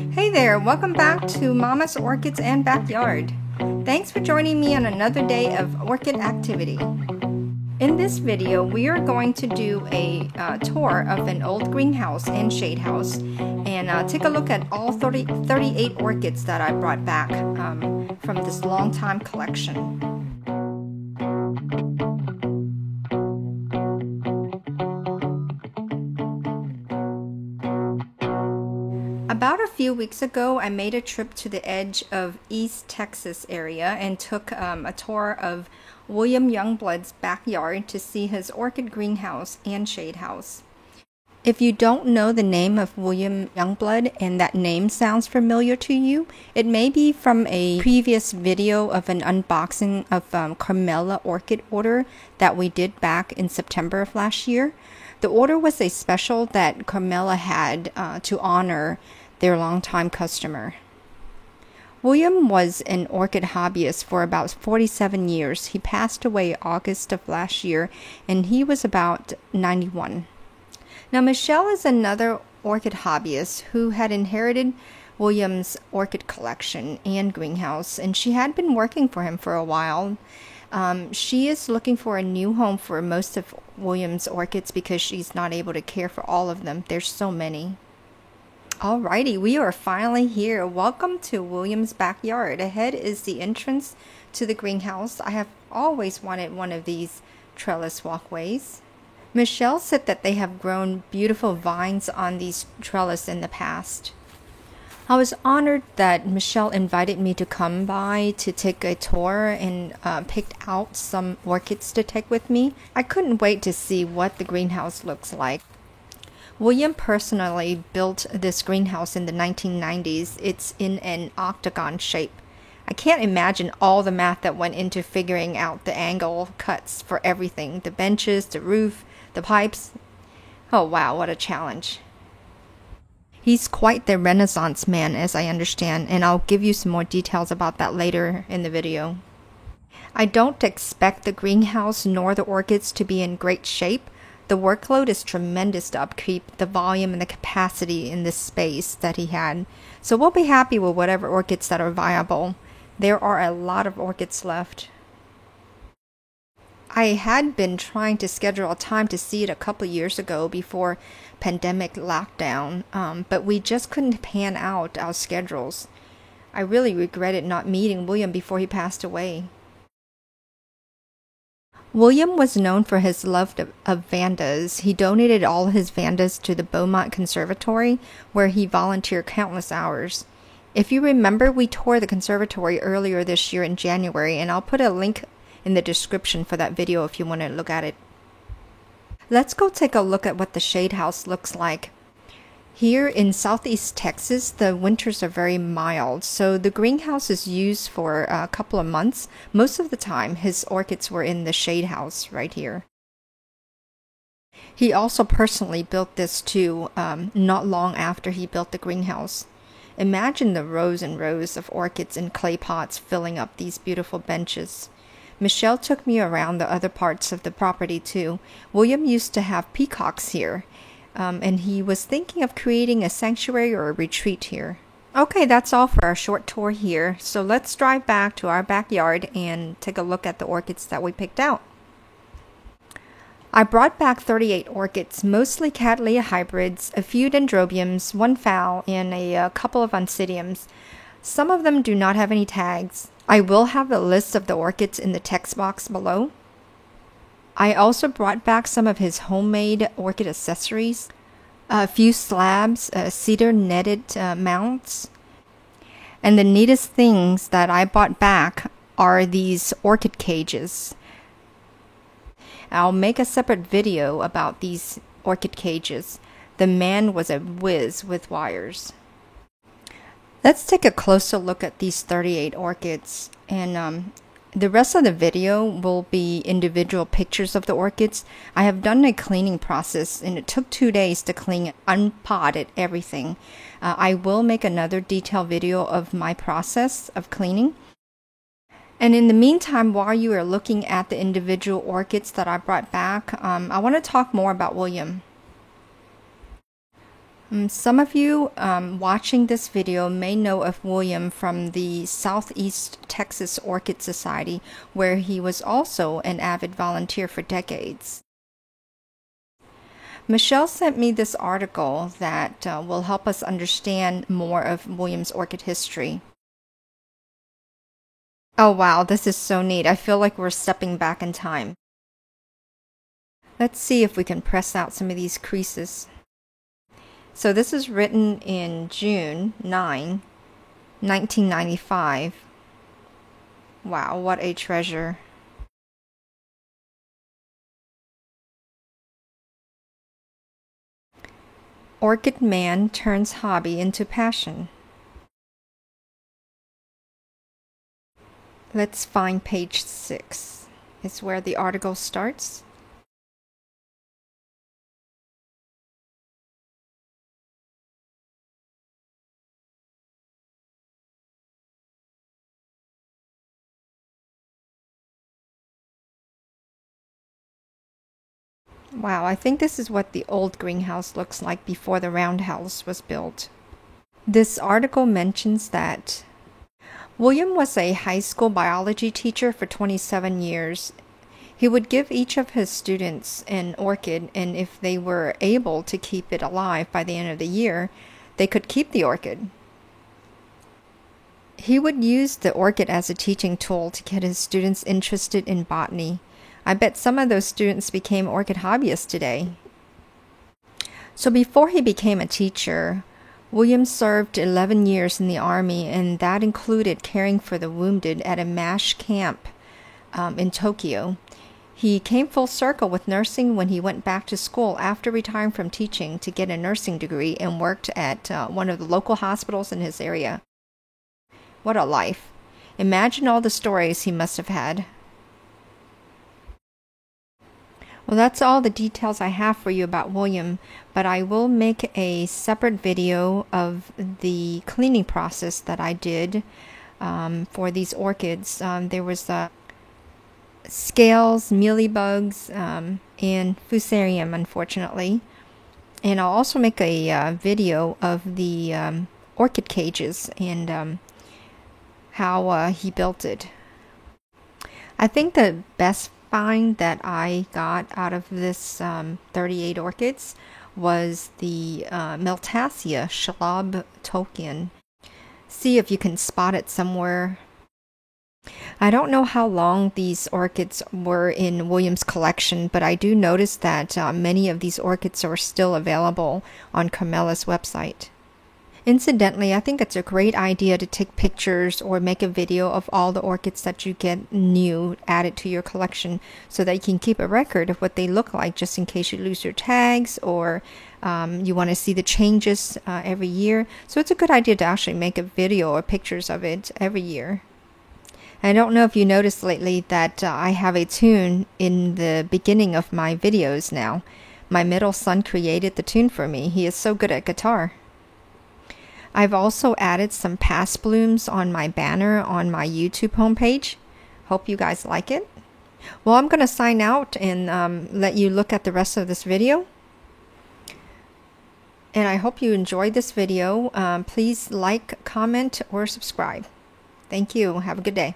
Hey there, welcome back to Mama's Orchids and Backyard. Thanks for joining me on another day of orchid activity. In this video, we are going to do a tour of an old greenhouse and shade house and take a look at all 38 orchids that I brought back from this long time collection. About a few weeks ago, I made a trip to the edge of East Texas area and took a tour of William Youngblood's backyard to see his orchid greenhouse and shade house. If you don't know the name of William Youngblood and that name sounds familiar to you, it may be from a previous video of an unboxing of Carmella orchid order that we did back in September of last year. The order was a special that Carmella had to honor their longtime customer. William was an orchid hobbyist for about 47 years. He passed away August of last year, and he was about 91. Now, Michelle is another orchid hobbyist who had inherited William's orchid collection and greenhouse, and she had been working for him for a while. She is looking for a new home for most of William's orchids because she's not able to care for all of them. There's so many. Alrighty, we are finally here. Welcome to William's backyard. Ahead is the entrance to the greenhouse. I have always wanted one of these trellis walkways. Michelle said that they have grown beautiful vines on these trellis in the past. I was honored that Michelle invited me to come by to take a tour and picked out some orchids to take with me. I couldn't wait to see what the greenhouse looks like. William personally built this greenhouse in the 1990s. It's in an octagon shape. I can't imagine all the math that went into figuring out the angle cuts for everything. The benches, the roof, the pipes. Oh wow, what a challenge. He's quite the Renaissance man, as I understand, and I'll give you some more details about that later in the video. I don't expect the greenhouse nor the orchids to be in great shape. The workload is tremendous to upkeep the volume and the capacity in this space that he had. So we'll be happy with whatever orchids that are viable. There are a lot of orchids left. I had been trying to schedule a time to see it a couple of years ago before pandemic lockdown, but we just couldn't pan out our schedules. I really regretted not meeting William before he passed away. William was known for his love of Vandas. He donated all his Vandas to the Beaumont Conservatory, where he volunteered countless hours. If you remember, we toured the conservatory earlier this year in January, and I'll put a link in the description for that video if you want to look at it. Let's go take a look at what the shade house looks like. Here in Southeast Texas, the winters are very mild, so the greenhouse is used for a couple of months. Most of the time, his orchids were in the shade house right here. He also personally built this too, not long after he built the greenhouse. Imagine the rows and rows of orchids in clay pots filling up these beautiful benches. Michelle took me around the other parts of the property too. William used to have peacocks here. And he was thinking of creating a sanctuary or a retreat here. Okay, that's all for our short tour here. So let's drive back to our backyard and take a look at the orchids that we picked out. I brought back 38 orchids, mostly Cattleya hybrids, a few dendrobiums, one phal, and a couple of oncidiums. Some of them do not have any tags. I will have a list of the orchids in the text box below. I also brought back some of his homemade orchid accessories, a few slabs, cedar netted mounts, and the neatest things that I brought back are these orchid cages. I'll make a separate video about these orchid cages. The man was a whiz with wires. Let's take a closer look at these 38 orchids, and the rest of the video will be individual pictures of the orchids. I have done a cleaning process and it took 2 days to clean, unpotted everything. I will make another detailed video of my process of cleaning. And in the meantime, while you are looking at the individual orchids that I brought back, I want to talk more about William. Some of you watching this video may know of William from the Southeast Texas Orchid Society, where he was also an avid volunteer for decades. Michelle sent me this article that will help us understand more of William's orchid history. Oh wow, this is so neat. I feel like we're stepping back in time. Let's see if we can press out some of these creases. So this is written in June 9, 1995. Wow, what a treasure. Orchid man turns hobby into passion. Let's find page 6. It's where the article starts. Wow, I think this is what the old greenhouse looks like before the roundhouse was built. This article mentions that William was a high school biology teacher for 27 years. He would give each of his students an orchid, and if they were able to keep it alive by the end of the year, they could keep the orchid. He would use the orchid as a teaching tool to get his students interested in botany. I bet some of those students became orchid hobbyists today. So before he became a teacher, William served 11 years in the Army, and that included caring for the wounded at a MASH camp in Tokyo. He came full circle with nursing when he went back to school after retiring from teaching to get a nursing degree and worked at one of the local hospitals in his area. What a life. Imagine all the stories he must have had. Well, that's all the details I have for you about William, but I will make a separate video of the cleaning process that I did for these orchids. There was scales, mealybugs, and fusarium, unfortunately. And I'll also make a video of the orchid cages and how he built it. I think the best find that I got out of this 38 orchids was the Miltassia Schlab Tolkien. See if you can spot it somewhere. I don't know how long these orchids were in William's collection, but I do notice that many of these orchids are still available on Carmela's website. Incidentally, I think it's a great idea to take pictures or make a video of all the orchids that you get new added to your collection so that you can keep a record of what they look like just in case you lose your tags or you want to see the changes every year. So it's a good idea to actually make a video or pictures of it every year. I don't know if you noticed lately that I have a tune in the beginning of my videos now. My middle son created the tune for me. He is so good at guitar. I've also added some past blooms on my banner on my YouTube homepage. Hope you guys like it. Well, I'm going to sign out and let you look at the rest of this video. And I hope you enjoyed this video. Please like, comment, or subscribe. Thank you. Have a good day.